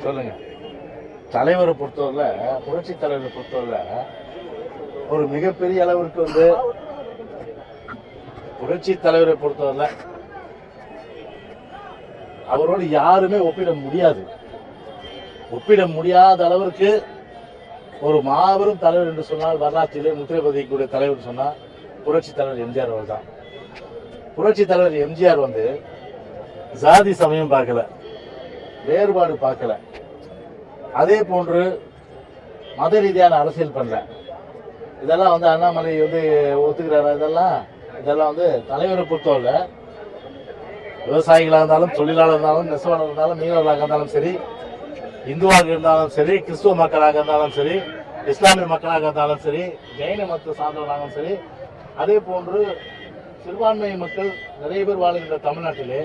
சொல்லுங்க. தலைவரை பொறுத்தவரை, புரட்சி தலைவரை பொறுத்தவரை ஒரு மிகப்பெரிய அளவிற்கு புரட்சி தலைவரை பொறுத்தவரை அவரோடு யாருமே ஒப்பிட முடியாது. ஒப்பிட முடியாத அளவிற்கு ஒரு மாபெரும் தலைவர் என்று சொன்னால், வரலாற்றிலே முத்திரை பதிக்கக்கூடிய தலைவர் சொன்னால் புரட்சி தலைவர் எம்ஜிஆர் அவர் தான். புரட்சி தலைவர் எம்ஜிஆர் ஜாதி சமயம் பார்க்கல, வேறுபாடு பார்க்கல, அதே போன்று மத ரீதியான அரசியல் பண்ணல. இதெல்லாம் அண்ணாமலை ஒத்துக்கிறாரு. இதெல்லாம் தலைவரை பொறுத்தவரை விவசாயிகளாக இருந்தாலும், தொழிலாளர் இருந்தாலும், நெசவாளர் இருந்தாலும், மீனவர்களாக இருந்தாலும் சரி, இந்துவாக இருந்தாலும் சரி, கிறிஸ்துவ மக்களாக இருந்தாலும் சரி, இஸ்லாமிய மக்களாக இருந்தாலும் சரி, ஜெயின மத சார்ந்தவர்களாகவும் சரி, அதே போன்று சிறுபான்மை மக்கள் நிறைய பேர் வாழ்கின்ற தமிழ்நாட்டிலே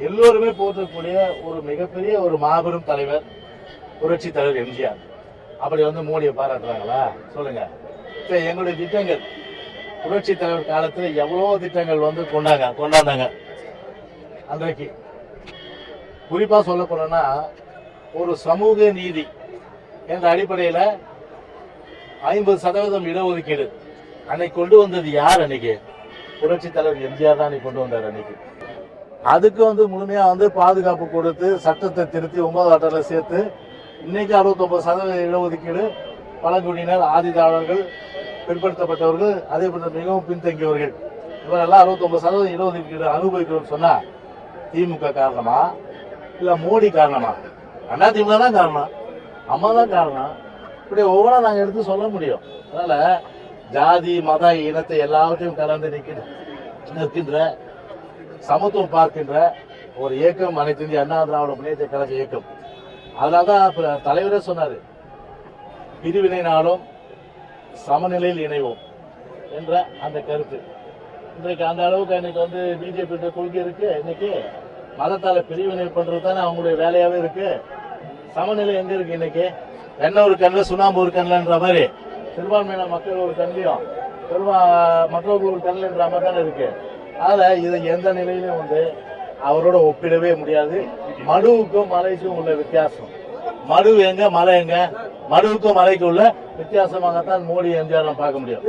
எல்லோருமே போற்றக்கூடிய ஒரு மிகப்பெரிய ஒரு மாபெரும் தலைவர் புரட்சி தலைவர் எம்ஜிஆர். அப்படி மோடியை பாராட்டுறாங்களா? சொல்லுங்க. எங்களுடைய திட்டங்கள் புரட்சி தலைவர் காலத்தில் எவ்வளவோ திட்டங்கள் கொண்டாந்தாங்க. அன்றைக்கு குறிப்பா சொல்ல போனா ஒரு சமூக நீதி என்ற அடிப்படையில் 50% இடஒதுக்கீடு அன்னைக்கு கொண்டு வந்தது யார்? அன்னைக்கு புரட்சி தலைவர் எம்ஜிஆர் தான் கொண்டு வந்தார். அன்னைக்கு அதுக்கு முழுமையா பாதுகாப்பு கொடுத்து சட்டத்தை திருத்தி 9வது ஆட்டில் சேர்த்து இன்னைக்கு 69% இடஒதுக்கீடு. பழங்குடியினர், ஆதிதாளர்கள், பிற்படுத்தப்பட்டவர்கள், அதே போன்ற மிகவும் பின்தங்கியவர்கள் இவரெல்லாம் 69% இடஒதுக்கீடு அனுபவிக்கிறோம் சொன்னா திமுக காரணமா இல்ல மோடி காரணமா? அண்ணா திமுக தான் காரணம், அம்மா தான் காரணம். இப்படி ஒவ்வொன்றா நாங்க எடுத்து சொல்ல முடியும். அதனால ஜாதி மத இனத்தை எல்லாவற்றையும் கலந்து நிற்கின்ற சமத்துவம் பார்க்கின்ற ஒரு இயக்கம் அனைத்து இந்திய அண்ணா திராவிட முன்னேற்ற கழக இயக்கம். அதனால்தான் தலைவரே சொன்னாரு, பிரிவினை நாளும் சமநிலையில் இணைவோம் என்ற அந்த கருத்து. இன்றைக்கு அந்த அளவுக்கு இன்னைக்கு பிஜேபி கொள்கை இருக்கு. இன்னைக்கு மதத்தால பிரிவினை பண்றது தானே அவங்களுடைய வேலையாவே இருக்கு. சமநிலை எங்க இருக்கு? இன்னைக்கு என்ன ஒரு கண்ணில் சுண்ணாம்பு ஒரு கண்ணில்ன்ற மாதிரி சிறுபான்மையின மக்கள் ஒரு கண்ணிலையும் மற்றவர்கள் ஒரு கண்ணில்ன்ற மாதிரி தானே இருக்கு. அதுல இதை எந்த நிலையிலும் அவரோட ஒப்பிடவே முடியாது. மடுவுக்கும் மலைக்கும் உள்ள வித்தியாசம், மடு எங்க மலை எங்க, மடுவுக்கும் மலைக்கும் உள்ள வித்தியாசமாகத்தான் மோடி எம்ஜிஆர் பார்க்க முடியும்.